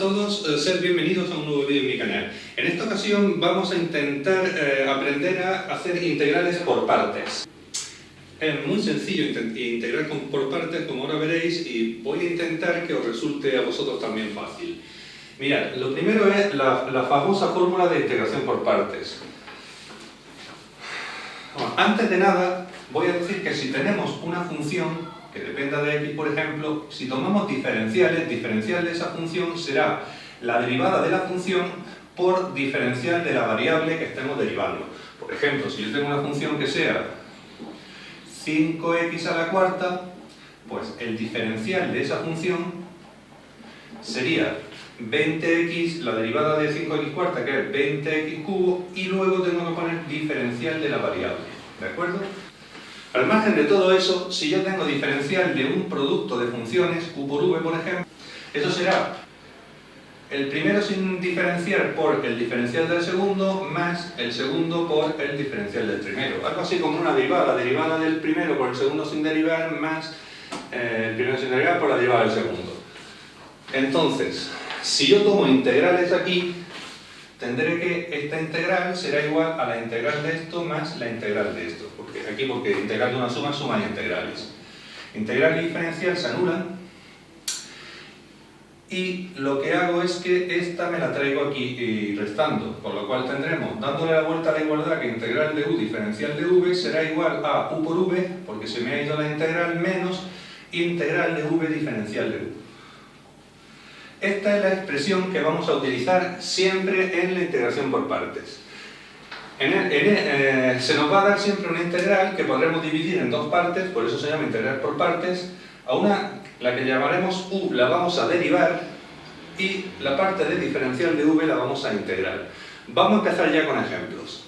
todos, sed bienvenidos a un nuevo vídeo en mi canal. En esta ocasión vamos a intentar aprender a hacer integrales por partes. Es muy sencillo integrar por partes, como ahora veréis, y voy a intentar que os resulte a vosotros también fácil. Mirad, lo primero es la famosa fórmula de integración por partes. Bueno, antes de nada, voy a decir que si tenemos una función que dependa de x, por ejemplo, si tomamos diferenciales, diferencial de esa función será la derivada de la función por diferencial de la variable que estemos derivando. Por ejemplo, si yo tengo una función que sea 5x a la cuarta, pues el diferencial de esa función sería 20x, la derivada de 5x cuarta, que es 20x cubo, y luego tengo que poner diferencial de la variable, ¿de acuerdo? Al margen de todo eso, si yo tengo diferencial de un producto de funciones, u por v, por ejemplo, eso será el primero sin diferenciar por el diferencial del segundo, más el segundo por el diferencial del primero. Algo así como una derivada, la derivada del primero por el segundo sin derivar, más el primero sin derivar por la derivada del segundo. Entonces, si yo tomo integrales aquí, tendré que esta integral será igual a la integral de esto más la integral de esto. Porque integral de una suma, suman integrales. Integral y diferencial se anulan. Y lo que hago es que esta me la traigo aquí y restando. Con lo cual tendremos, dándole la vuelta a la igualdad, que integral de u diferencial de v será igual a u por v, porque se me ha ido la integral, menos integral de v diferencial de u. Esta es la expresión que vamos a utilizar siempre en la integración por partes. Se nos va a dar siempre una integral que podremos dividir en dos partes, por eso se llama integral por partes. A una, la que llamaremos u, la vamos a derivar y la parte de diferencial de v la vamos a integrar. Vamos a empezar ya con ejemplos.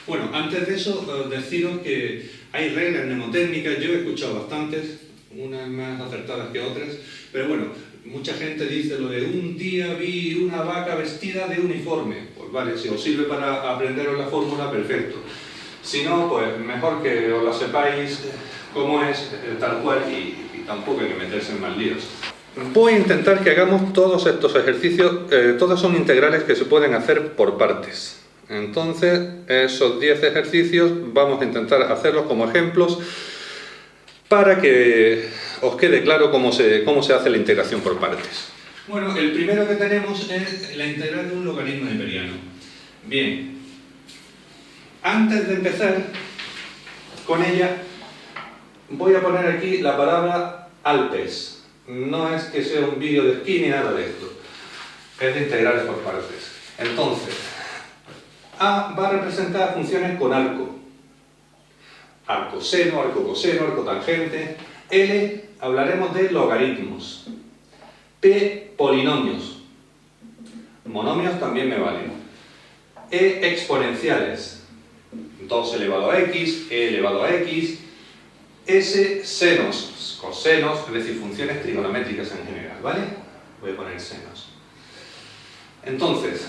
Bueno, antes de eso, deciros que hay reglas mnemotécnicas, yo he escuchado bastantes, unas más acertadas que otras, pero bueno, mucha gente dice lo de un día vi una vaca vestida de uniforme. Pues vale, si os sirve para aprenderos la fórmula, perfecto. Si no, pues mejor que os la sepáis cómo es tal cual y tampoco hay que meterse en más líos. Voy a intentar que hagamos todos estos ejercicios, todos son integrales que se pueden hacer por partes. Entonces, esos 10 ejercicios vamos a intentar hacerlos como ejemplos para que os quede claro cómo se hace la integración por partes. Bueno, el primero que tenemos es la integral de un logaritmo neperiano. Bien, antes de empezar con ella, voy a poner aquí la palabra Alpes. No es que sea un vídeo de esquí ni nada de esto. Es de integrales por partes. Entonces, A va a representar funciones con arco. Arco seno, arco coseno, arco tangente. L, hablaremos de logaritmos. P, polinomios. Monomios también me valen. E, exponenciales. 2 elevado a x, e elevado a x. S, senos, cosenos, es decir, funciones trigonométricas en general, ¿vale? Voy a poner senos. Entonces,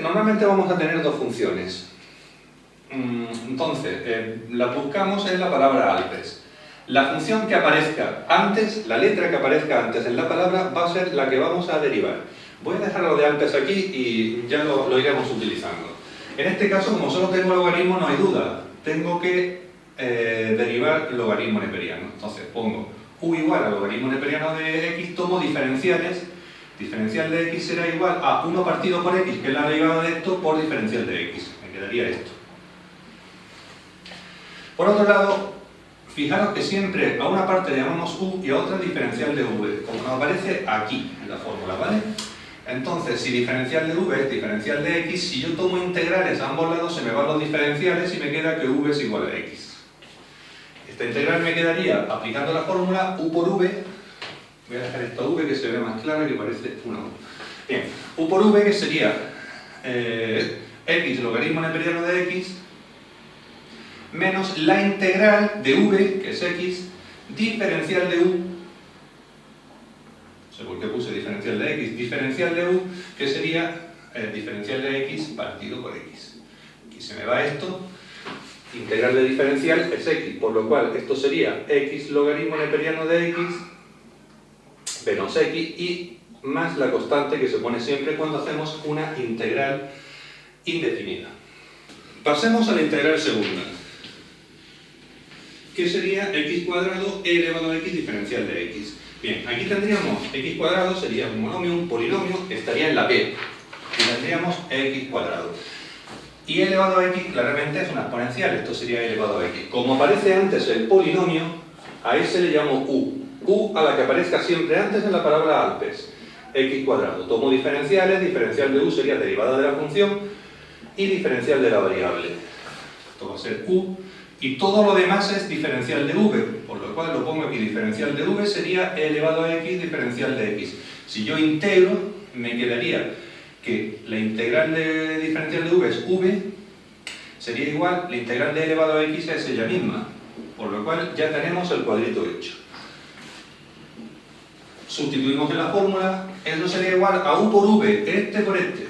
normalmente vamos a tener dos funciones. Entonces, la buscamos en la palabra Alpes. La función que aparezca antes, la letra que aparezca antes en la palabra, va a ser la que vamos a derivar. Voy a dejarlo de Alpes aquí y ya lo iremos utilizando. En este caso, como solo tengo logaritmo, no hay duda. Tengo que derivar logaritmo neperiano. Entonces pongo u igual a logaritmo neperiano de x, tomo diferenciales. Diferencial de x será igual a 1 partido por x, que es la derivada de esto, por diferencial de x. Me quedaría esto. Por otro lado, fijaros que siempre a una parte le llamamos u y a otra diferencial de v, como nos aparece aquí en la fórmula, ¿vale? Entonces, si diferencial de v es diferencial de x, si yo tomo integrales a ambos lados, se me van los diferenciales y me queda que v es igual a x. Esta integral me quedaría, aplicando la fórmula, u por v. Voy a dejar esta v que se ve más clara, que parece una u. Bien, u por v, que sería x logaritmo neperiano de x, menos la integral de v, que es x, diferencial de u. No sé por qué puse diferencial de x, diferencial de u, que sería diferencial de x partido por x. Aquí se me va esto integral de diferencial es x, por lo cual esto sería x logaritmo neperiano de x menos x y más la constante que se pone siempre cuando hacemos una integral indefinida. Pasemos a la integral segunda, que sería x cuadrado e elevado a x diferencial de x. Bien, aquí tendríamos x cuadrado, sería un monomio, un polinomio, estaría en la p, y tendríamos x cuadrado. Y elevado a x claramente es una exponencial, esto sería elevado a x. Como aparece antes el polinomio, a ese le llamo u a la que aparezca siempre antes en la palabra Alpes, x cuadrado. Tomo diferenciales, diferencial de u sería derivada de la función y diferencial de la variable. Esto va a ser u, y todo lo demás es diferencial de v, por lo cual lo pongo aquí, diferencial de v sería elevado a x diferencial de x. Si yo integro, me quedaría que la integral de diferencial de v es v, sería igual, la integral de elevado a x es ella misma, por lo cual ya tenemos el cuadrito hecho. Sustituimos en la fórmula, eso sería igual a u por v, este por este,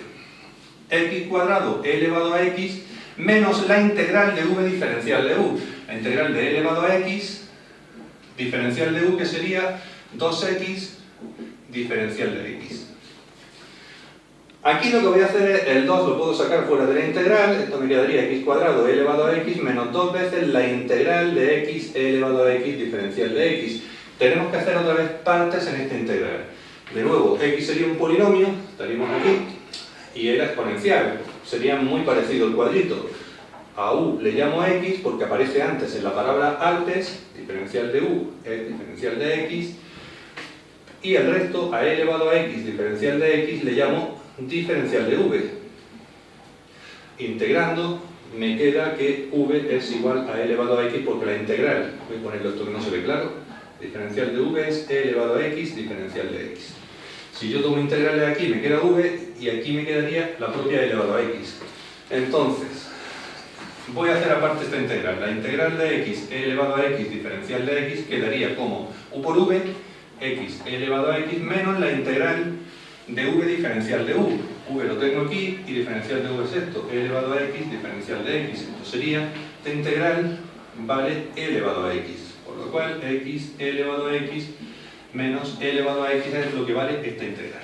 x cuadrado elevado a x menos la integral de v diferencial de u. La integral de elevado a x diferencial de u, que sería 2x diferencial de x. Aquí lo que voy a hacer es, el 2 lo puedo sacar fuera de la integral, esto me quedaría x cuadrado elevado a x menos 2 veces la integral de x elevado a x diferencial de x. Tenemos que hacer otra vez partes en esta integral. De nuevo, x sería un polinomio, estaríamos aquí, y era exponencial, sería muy parecido el cuadrito. A u le llamo x porque aparece antes en la palabra Alpes, diferencial de u es diferencial de x, y el resto a e elevado a x diferencial de x le llamo diferencial de v. Integrando me queda que v es igual a e elevado a x porque la integral, voy a ponerlo esto que no se ve claro, diferencial de v es e elevado a x diferencial de x. Si yo tomo integral de aquí me queda v y aquí me quedaría la propia e elevado a x. Entonces, voy a hacer aparte esta integral. La integral de x e elevado a x diferencial de x quedaría como u por v, x e elevado a x menos la integral de v diferencial de u. V lo tengo aquí y diferencial de v es esto, e elevado a x diferencial de x. Esto sería, esta integral vale e elevado a x. Por lo cual, x e elevado a x menos e elevado a x es lo que vale esta integral.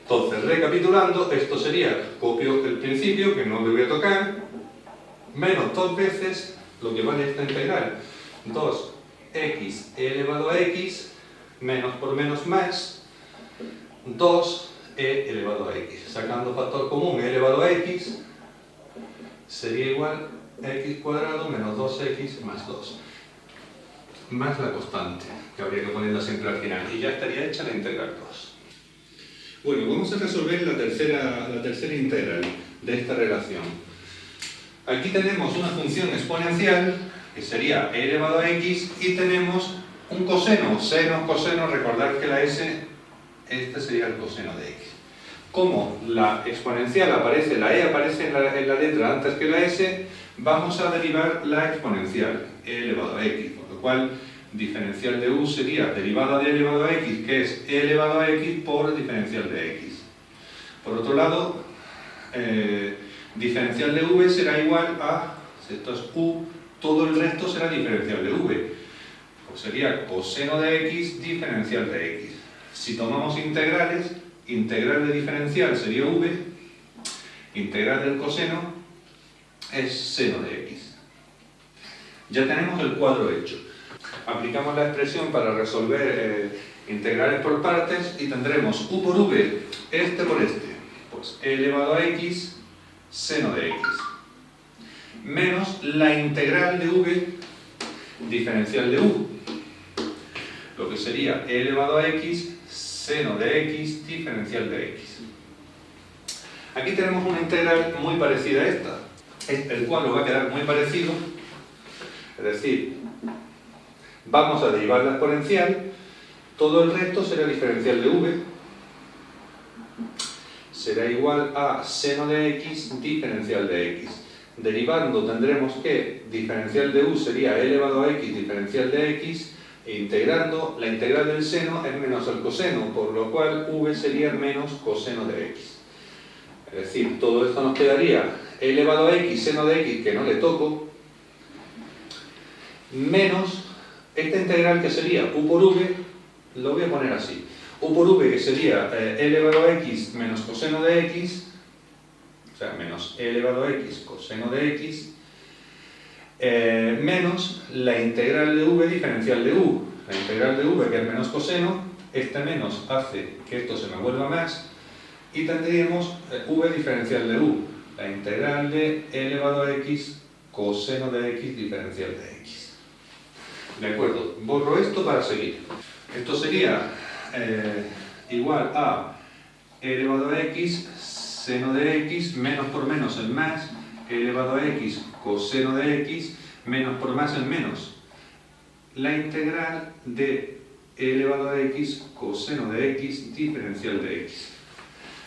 Entonces, recapitulando, esto sería, copio el principio, que no le voy a tocar, menos 2 veces lo que vale esta integral. 2x e elevado a x, menos por menos más, 2e elevado a x. Sacando factor común, e elevado a x sería igual a x cuadrado menos 2x más 2. Más la constante, que habría que ponerla siempre al final. Y ya estaría hecha la integral 2. Bueno, vamos a resolver la tercera integral de esta relación. Aquí tenemos una función exponencial, que sería e elevado a x, y tenemos un coseno, seno, coseno, recordad que la s, este sería el coseno de x. Como la exponencial aparece, la e aparece en la letra antes que la s, vamos a derivar la exponencial, e elevado a x, por lo cual diferencial de u sería derivada de e elevado a x, que es e elevado a x por diferencial de x. Por otro lado, diferencial de v será igual a, si esto es u, todo el resto será diferencial de v. Pues sería coseno de x diferencial de x. Si tomamos integrales, integral de diferencial sería v, integral del coseno es seno de x. Ya tenemos el cuadro hecho. Aplicamos la expresión para resolver integrales por partes y tendremos u por v, este por este, pues e elevado a x seno de x, menos la integral de v diferencial de u, lo que sería e elevado a x seno de x diferencial de x. Aquí tenemos una integral muy parecida a esta, el cual nos va a quedar muy parecido, es decir, vamos a derivar la exponencial, todo el resto será diferencial de v, será igual a seno de x diferencial de x. Derivando tendremos que diferencial de u sería e elevado a x diferencial de x, e integrando, la integral del seno es menos el coseno, por lo cual v sería menos coseno de x. Es decir, todo esto nos quedaría e elevado a x seno de x, que no le toco, menos esta integral que sería u por v, lo voy a poner así, u por v que sería e elevado a x menos coseno de x, o sea, menos e elevado a x coseno de x, menos la integral de v diferencial de u. La integral de v, que es menos coseno, este menos hace que esto se me vuelva más, y tendríamos v diferencial de u, la integral de e elevado a x coseno de x diferencial de x. De acuerdo, borro esto para seguir. Esto sería igual a e elevado a x seno de x menos por menos el más, e elevado a x coseno de x menos por más el menos. La integral de e elevado a x coseno de x diferencial de x.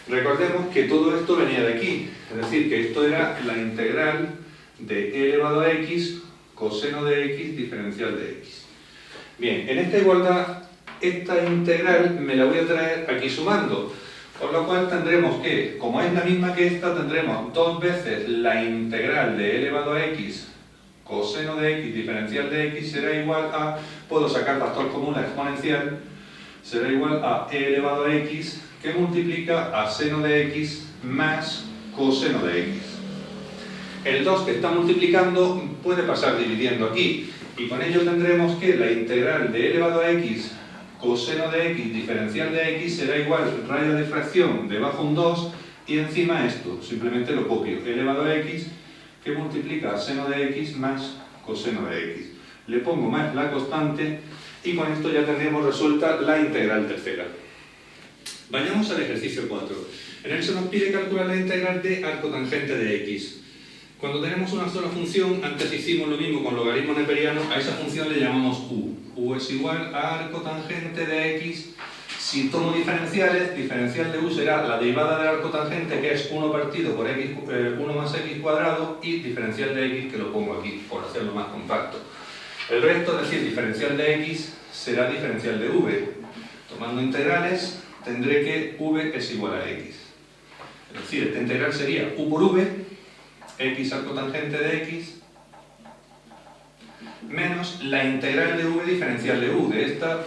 Recordemos que todo esto venía de aquí, es decir, que esto era la integral de e elevado a x coseno de x diferencial de x. Bien, en esta igualdad, esta integral me la voy a traer aquí sumando, por lo cual tendremos que, como es la misma que esta, tendremos dos veces la integral de e elevado a x coseno de x diferencial de x será igual a, puedo sacar factor común, la exponencial, será igual a e elevado a x que multiplica a seno de x más coseno de x. El 2 que está multiplicando puede pasar dividiendo aquí, y con ello tendremos que la integral de e elevado a x coseno de x diferencial de x será igual radio de fracción debajo un 2 y encima esto, simplemente lo copio, e elevado a x que multiplica a seno de x más coseno de x. Le pongo más la constante y con esto ya tendríamos resuelta la integral tercera. Vayamos al ejercicio 4. En él se nos pide calcular la integral de arco tangente de x. Cuando tenemos una sola función, antes hicimos lo mismo con logaritmo neperiano, a esa función le llamamos u. U es igual a arco tangente de x. Si tomo diferenciales, diferencial de u será la derivada del arco tangente, que es 1 partido por x, 1 más x cuadrado, y diferencial de x, que lo pongo aquí, por hacerlo más compacto. El resto, es decir, diferencial de x, será diferencial de v. Tomando integrales, tendré que v es igual a x. Es decir, esta integral sería u por v, x arco tangente de x, menos la integral de v diferencial de u, de esta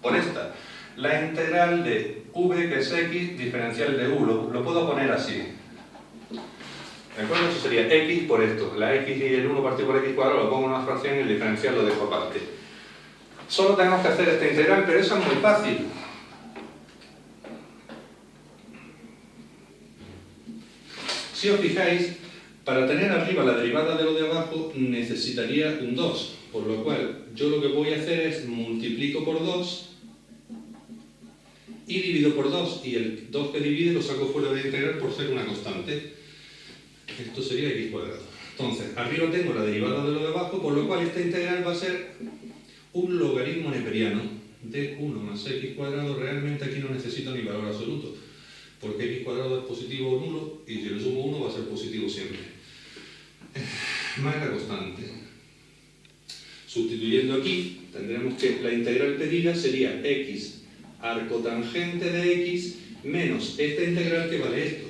por esta. La integral de v, que es x, diferencial de u, lo puedo poner así. ¿De acuerdo? Eso sería x por esto. La x y el 1 partido por x cuadrado lo pongo en una fracción y el diferencial lo dejo aparte. Solo tenemos que hacer esta integral, pero eso es muy fácil. Si os fijáis, para tener arriba la derivada de lo de abajo necesitaría un 2, por lo cual yo lo que voy a hacer es multiplico por 2 y divido por 2, y el 2 que divide lo saco fuera de la integral por ser una constante. Esto sería x cuadrado. Entonces, arriba tengo la derivada de lo de abajo, por lo cual esta integral va a ser un logaritmo neperiano de 1 más x cuadrado. Realmente aquí no necesito ni valor absoluto, porque x cuadrado es positivo o nulo, y si le sumo 1 va a ser positivo siempre. Más la constante. Sustituyendo aquí, tendremos que la integral pedida sería x arco tangente de x menos esta integral que vale esto.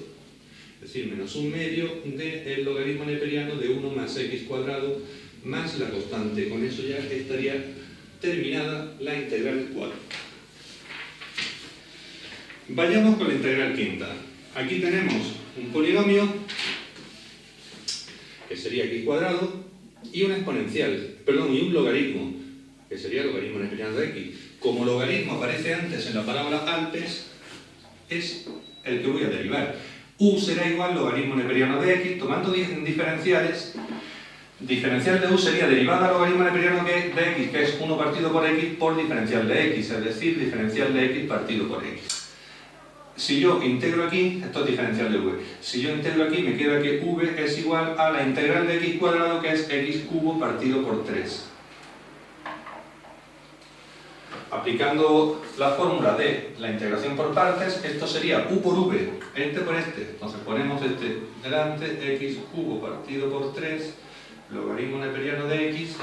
Es decir, menos un medio del logaritmo neperiano de 1 más x cuadrado más la constante. Con eso ya estaría terminada la integral 4. Vayamos con la integral quinta. Aquí tenemos un polinomio, que sería x cuadrado, y una exponencial, perdón, y un logaritmo, que sería el logaritmo neperiano de x. Como logaritmo aparece antes en la palabra Alpes, es el que voy a derivar. U será igual logaritmo neperiano de x, tomando diferenciales. Diferencial de u sería derivada logaritmo neperiano de x, que es 1 partido por x por diferencial de x, es decir, diferencial de x partido por x. Si yo integro aquí, esto es diferencial de v, si yo integro aquí me queda que v es igual a la integral de x cuadrado, que es x cubo partido por 3. Aplicando la fórmula de la integración por partes, esto sería u por v, este por este. Entonces ponemos este delante, x cubo partido por 3, logaritmo neperiano de x,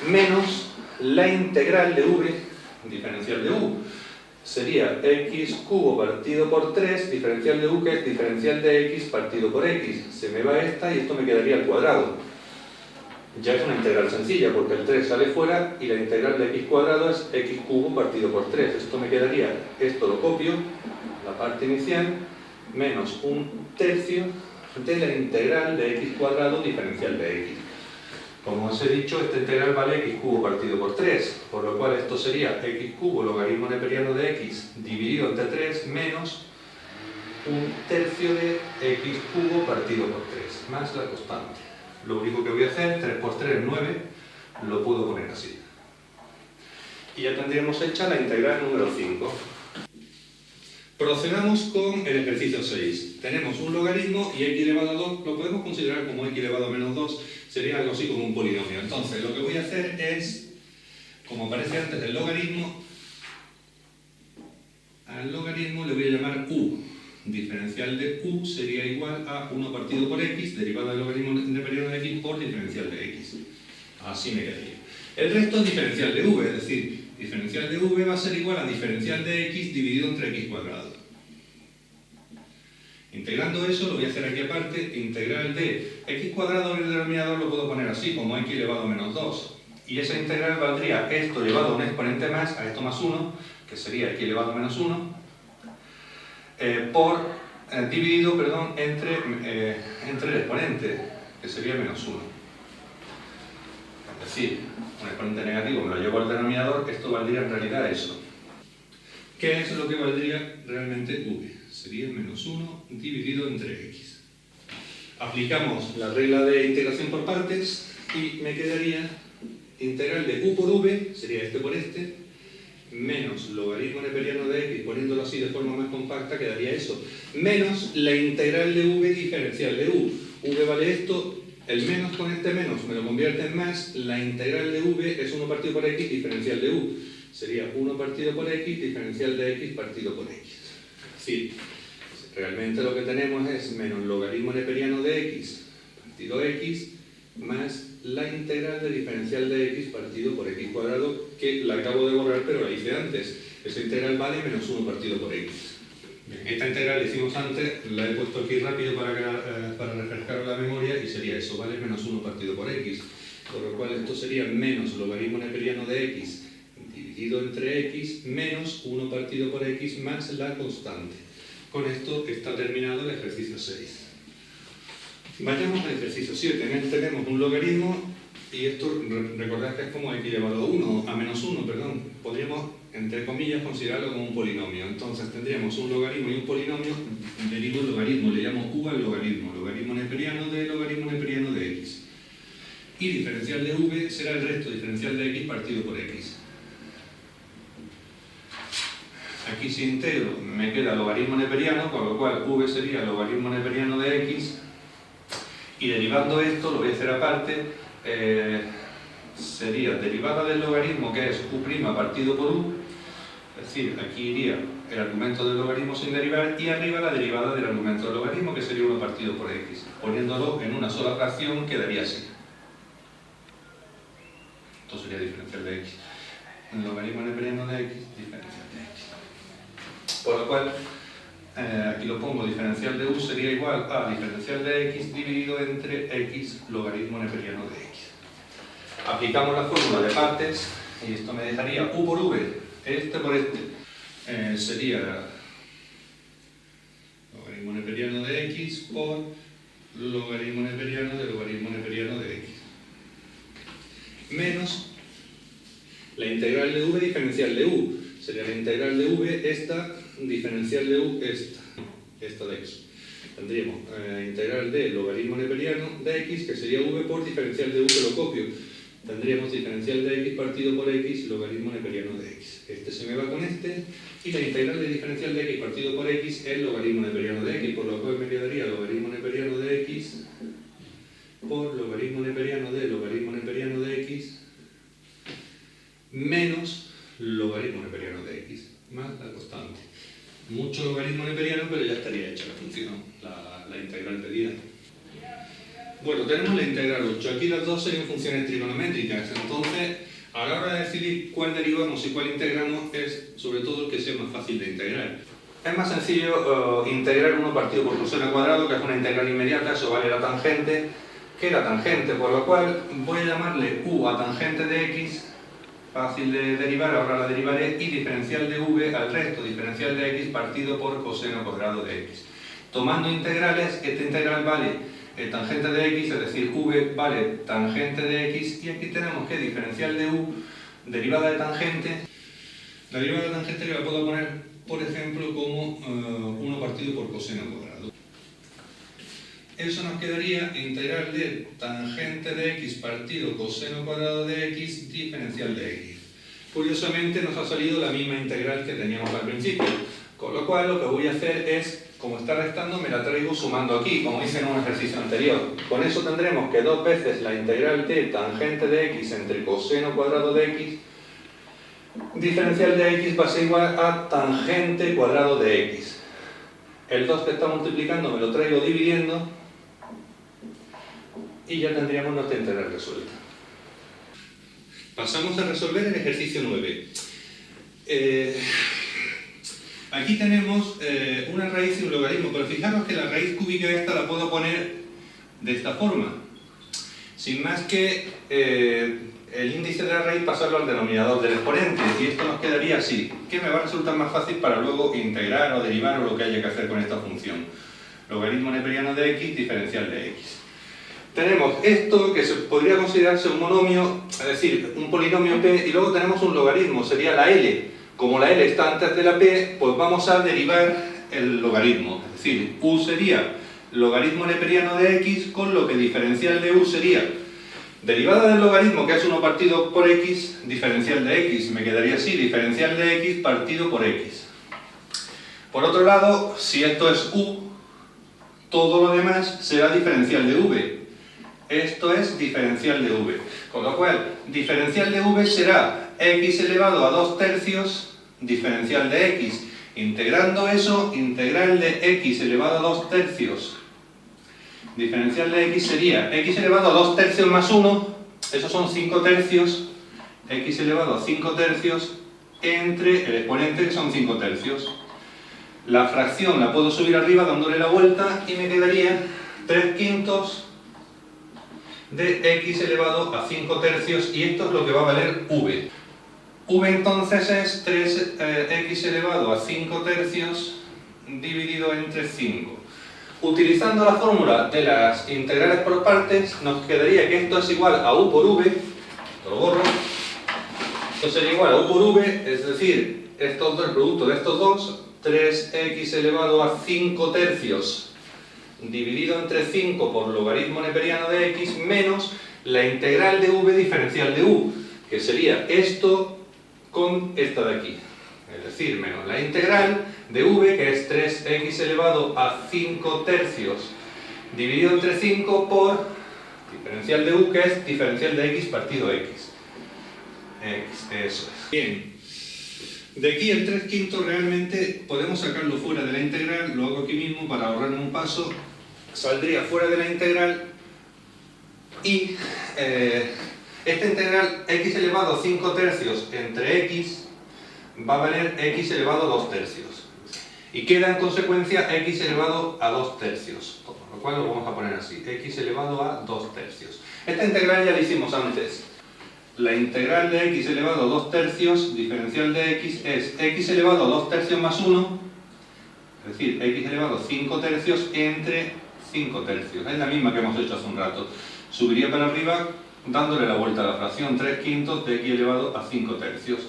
menos la integral de v, diferencial de u. sería x cubo partido por 3, diferencial de u, que es diferencial de x partido por x. Se me va esta y esto me quedaría al cuadrado. Ya es una integral sencilla, porque el 3 sale fuera y la integral de x cuadrado es x cubo partido por 3. Esto me quedaría, esto lo copio, la parte inicial, menos un tercio de la integral de x cuadrado diferencial de x. Como os he dicho, esta integral vale x cubo partido por 3, por lo cual esto sería x cubo logaritmo neperiano de x dividido entre 3 menos un tercio de x cubo partido por 3, más la constante. Lo único que voy a hacer, 3 por 3 es 9, lo puedo poner así. Y ya tendríamos hecha la integral número 5. Procedamos con el ejercicio 6. Tenemos un logaritmo y x elevado a 2 lo podemos considerar como x elevado a menos 2, sería algo así como un polinomio. Entonces, lo que voy a hacer es, como aparece antes del logaritmo, al logaritmo le voy a llamar u. Diferencial de u sería igual a 1 partido por x, derivada del logaritmo neperiano de x por diferencial de x. Así me quedaría. El resto es diferencial de v, es decir, diferencial de v va a ser igual a diferencial de x dividido entre x cuadrado. Integrando eso, lo voy a hacer aquí aparte, integral de x cuadrado en el denominador lo puedo poner así, como x elevado a menos 2. Y esa integral valdría esto elevado a un exponente más, a esto más 1, que sería x elevado a menos 1, dividido entre el exponente, que sería menos 1. Es decir, un exponente negativo me lo llevo al denominador, esto valdría en realidad eso. ¿Qué es lo que valdría realmente v? Sería menos 1 dividido entre x. Aplicamos la regla de integración por partes y me quedaría integral de u por v, sería este por este, menos logaritmo neperiano de x, poniéndolo así de forma más compacta, quedaría eso, menos la integral de v diferencial de u. V vale esto, el menos con este menos me lo convierte en más, la integral de v es 1 partido por x diferencial de u. Sería 1 partido por x diferencial de x partido por x. Es decir, realmente lo que tenemos es menos logaritmo neperiano de x partido x más la integral de diferencial de x partido por x cuadrado, que la acabo de borrar pero la hice antes. Esa integral vale menos 1 partido por x. Bien, esta integral la hicimos antes, la he puesto aquí rápido para refrescar la memoria y sería eso, vale menos 1 partido por x. Por lo cual esto sería menos logaritmo neperiano de x dividido entre x menos 1 partido por x más la constante. Con esto está terminado el ejercicio 6. Vayamos al ejercicio 7. En este tenemos un logaritmo y esto, recordad que es como x elevado a 1, a menos 1, perdón. Podríamos, entre comillas, considerarlo como un polinomio. Entonces tendríamos un logaritmo y un polinomio. Derivo el logaritmo, le llamo u al logaritmo. Logaritmo neperiano de x. Y diferencial de v será el resto diferencial de x partido por x. Aquí si integro me queda logaritmo neperiano, con lo cual v sería logaritmo neperiano de x, y derivando esto, lo voy a hacer aparte, sería derivada del logaritmo, que es u' partido por u, es decir, aquí iría el argumento del logaritmo sin derivar, y arriba la derivada del argumento del logaritmo, que sería 1 partido por x. Poniéndolo en una sola fracción quedaría así. Esto sería diferencial de x. El logaritmo neperiano de x, diferencial de x. Por lo cual, aquí lo pongo, diferencial de u sería igual a diferencial de x dividido entre x logaritmo neperiano de x. Aplicamos la fórmula de partes y esto me dejaría u por v, este por este. Sería logaritmo neperiano de x por logaritmo neperiano de x. Menos la integral de v diferencial de u. Sería la integral de v esta, diferencial de u esta de x. Tendríamos integral de logaritmo neperiano de x, que sería v por diferencial de u, que lo copio. Tendríamos diferencial de x partido por x, logaritmo neperiano de x. Este se me va con este, y la integral de diferencial de x partido por x es logaritmo neperiano de x, por lo cual me quedaría logaritmo neperiano de x por logaritmo neperiano de x menos logaritmo neperiano de x más la constante. Mucho logaritmo neperiano, pero ya estaría hecha la función, la integral pedida. Bueno, tenemos la integral 8. Aquí las dos serían funciones trigonométricas, entonces A la hora de decidir cuál derivamos y cuál integramos es sobre todo el que sea más fácil de integrar. Es más sencillo integrar 1 partido por coseno cuadrado, que es una integral inmediata, eso vale la tangente, que la tangente, por lo cual voy a llamarle u a tangente de x, fácil de derivar, ahora la derivaré, y diferencial de v al resto diferencial de x partido por coseno cuadrado de x. Tomando integrales, esta integral vale tangente de x, es decir, v vale tangente de x, y aquí tenemos que diferencial de u, derivada de tangente, la derivada de tangente que la puedo poner, por ejemplo, como 1 partido por coseno cuadrado. Eso nos quedaría integral de tangente de x partido coseno cuadrado de x diferencial de x. Curiosamente nos ha salido la misma integral que teníamos al principio, con lo cual lo que voy a hacer es, como está restando, me la traigo sumando aquí, como hice en un ejercicio anterior. Con eso tendremos que 2 veces la integral de tangente de x entre coseno cuadrado de x diferencial de x va a ser igual a tangente cuadrado de x. El 2 que está multiplicando me lo traigo dividiendo y ya tendríamos nuestra integral resuelta. Pasamos a resolver el ejercicio 9. Aquí tenemos una raíz y un logaritmo, pero fijaros que la raíz cúbica esta la puedo poner de esta forma, sin más que el índice de la raíz pasarlo al denominador del exponente, y esto nos quedaría así, que me va a resultar más fácil para luego integrar o derivar o lo que haya que hacer con esta función. Logaritmo neperiano de x, diferencial de x. Tenemos esto que podría considerarse un monomio, es decir, un polinomio p, y luego tenemos un logaritmo, sería la L. Como la L está antes de la p, pues vamos a derivar el logaritmo. Es decir, u sería logaritmo neperiano de x, con lo que diferencial de u sería derivada del logaritmo, que es 1 partido por x, diferencial de x. Me quedaría así, diferencial de x partido por x. Por otro lado, si esto es u, todo lo demás será diferencial de v. Esto es diferencial de v. Con lo cual, diferencial de v será x elevado a 2 tercios diferencial de x. Integrando eso, integral de x elevado a 2 tercios diferencial de x sería x elevado a 2 tercios más 1, esos son 5 tercios, x elevado a 5 tercios entre el exponente, que son 5 tercios. La fracción la puedo subir arriba dándole la vuelta y me quedaría 3 quintos de x elevado a 5 tercios, y esto es lo que va a valer v. V entonces es 3x elevado a 5 tercios dividido entre 5. Utilizando la fórmula de las integrales por partes, nos quedaría que esto es igual a u por v, esto lo borro, esto sería igual a u por v, es decir, el producto de estos dos, 3x elevado a 5 tercios dividido entre 5 por logaritmo neperiano de x, menos la integral de v diferencial de u, que sería esto con esta de aquí. Es decir, menos la integral de v, que es 3x elevado a 5 tercios dividido entre 5 por diferencial de u, que es diferencial de x partido x. Eso es. Bien. De aquí el 3 quintos realmente podemos sacarlo fuera de la integral, lo hago aquí mismo para ahorrarme un paso, saldría fuera de la integral y esta integral x elevado a 5 tercios entre x va a valer x elevado a 2 tercios. Y queda en consecuencia x elevado a 2 tercios, por lo cual lo vamos a poner así, x elevado a 2 tercios. Esta integral ya la hicimos antes. La integral de x elevado a 2 tercios, diferencial de x, es x elevado a 2 tercios más 1, es decir, x elevado a 5 tercios entre 5 tercios. Es la misma que hemos hecho hace un rato. Subiría para arriba dándole la vuelta a la fracción 3 quintos de x elevado a 5 tercios.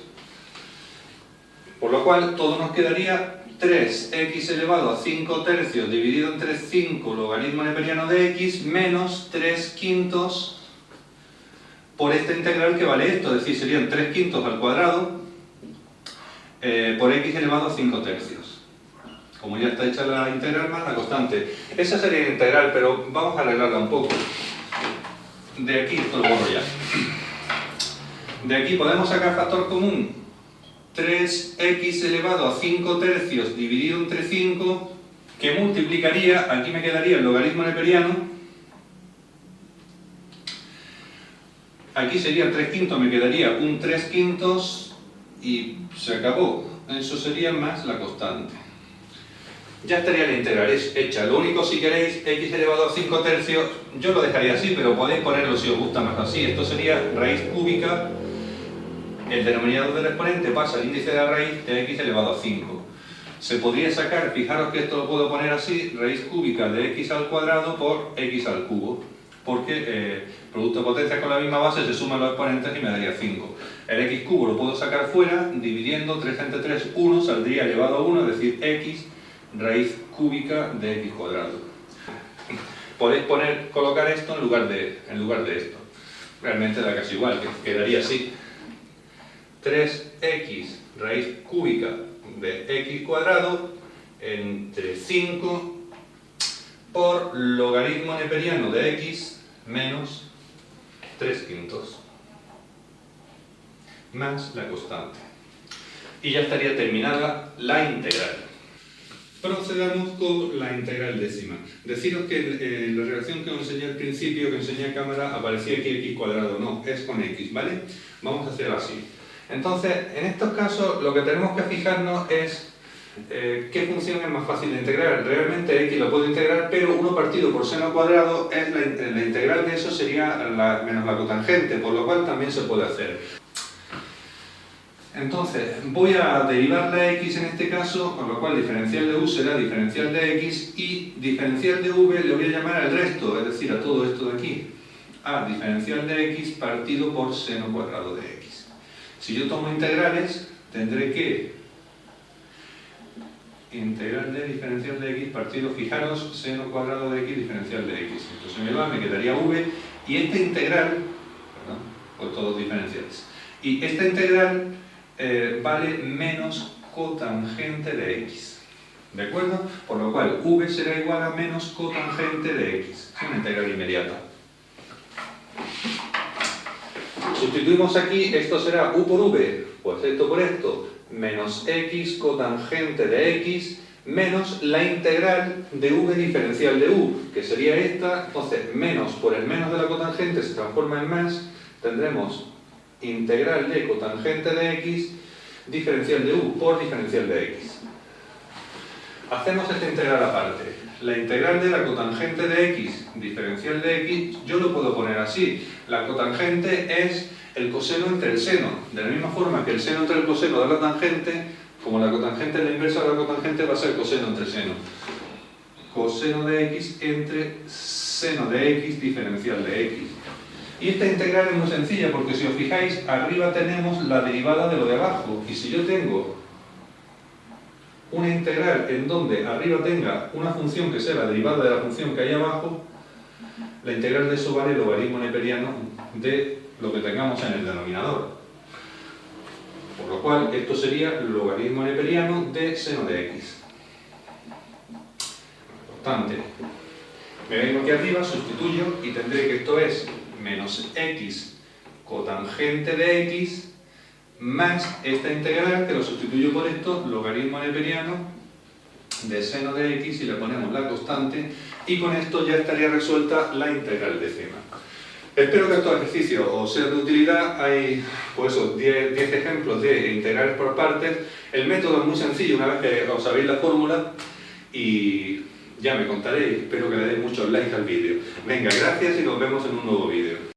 Por lo cual todo nos quedaría 3x elevado a 5 tercios dividido entre 5 logaritmo neperiano de x menos 3 quintos por esta integral que vale esto, es decir, serían 3 quintos al cuadrado por x elevado a 5 tercios. Como ya está hecha la integral más la constante. Esa sería la integral, pero vamos a arreglarla un poco. De aquí, esto lo borro ya. De aquí podemos sacar factor común. 3x elevado a 5 tercios dividido entre 5, que multiplicaría, aquí me quedaría el logaritmo neperiano, aquí sería 3 quintos, me quedaría un 3 quintos y se acabó. Eso sería más la constante. Ya estaría la integral hecha. Lo único, si queréis, x elevado a 5 tercios, yo lo dejaría así, pero podéis ponerlo si os gusta más así. Esto sería raíz cúbica, el denominador del exponente pasa al índice de la raíz de x elevado a 5. Se podría sacar, fijaros que esto lo puedo poner así, raíz cúbica de x al cuadrado por x al cubo, porque producto de potencias con la misma base se suman los exponentes y me daría 5. El x cubo lo puedo sacar fuera, dividiendo 3 entre 3, 1, saldría elevado a 1, es decir, x raíz cúbica de x cuadrado. Podéis colocar esto en lugar de esto. Realmente da casi igual, que quedaría así. 3x raíz cúbica de x cuadrado entre 5 por logaritmo neperiano de x menos 3 quintos más la constante. Y ya estaría terminada la integral. Procedamos con la integral décima. Deciros que en la relación que os enseñé al principio, que enseñé a cámara, aparecía aquí x cuadrado. No, es con x, ¿vale? Vamos a hacerlo así. Entonces, en estos casos, lo que tenemos que fijarnos es qué función es más fácil de integrar. Realmente x lo puedo integrar, pero 1 partido por seno cuadrado es la integral de eso sería menos la cotangente, por lo cual también se puede hacer. Entonces, voy a derivar la x en este caso, con lo cual diferencial de u será diferencial de x y diferencial de v le voy a llamar al resto, es decir, a todo esto de aquí, a diferencial de x partido por seno cuadrado de x. Si yo tomo integrales, tendré que integral de diferencial de x partido, fijaros, seno cuadrado de x diferencial de x. Entonces me va, me quedaría v, y esta integral, perdón, por todos diferenciales, y esta integral vale menos cotangente de x, ¿de acuerdo? Por lo cual v será igual a menos cotangente de x, es una integral inmediata. Sustituimos aquí, esto será u por v, pues esto por esto, menos x cotangente de x, menos la integral de v diferencial de u, que sería esta, entonces menos por el menos de la cotangente se transforma en más, tendremos integral de cotangente de x diferencial de u por diferencial de x. Hacemos esta integral aparte. La integral de la cotangente de x diferencial de x, yo lo puedo poner así. La cotangente es el coseno entre el seno. De la misma forma que el seno entre el coseno da la tangente, como la cotangente es la inversa de la cotangente, va a ser coseno entre seno. Coseno de x entre seno de x diferencial de x. Y esta integral es muy sencilla porque si os fijáis, arriba tenemos la derivada de lo de abajo. Y si yo tengo una integral en donde arriba tenga una función que sea la derivada de la función que hay abajo, la integral de eso vale el logaritmo neperiano de lo que tengamos en el denominador. Por lo cual, esto sería el logaritmo neperiano de seno de x. Importante. Me vengo aquí arriba, sustituyo y tendré que esto es menos x cotangente de x más esta integral, que lo sustituyo por esto, logaritmo neperiano de seno de x, y le ponemos la constante, y con esto ya estaría resuelta la integral décima. Espero que estos ejercicios os sean de utilidad. Hay pues, 10 ejemplos de integrales por partes. El método es muy sencillo una vez que os sabéis la fórmula, y ya me contaréis. Espero que le deis muchos likes al vídeo. Venga, gracias y nos vemos en un nuevo vídeo.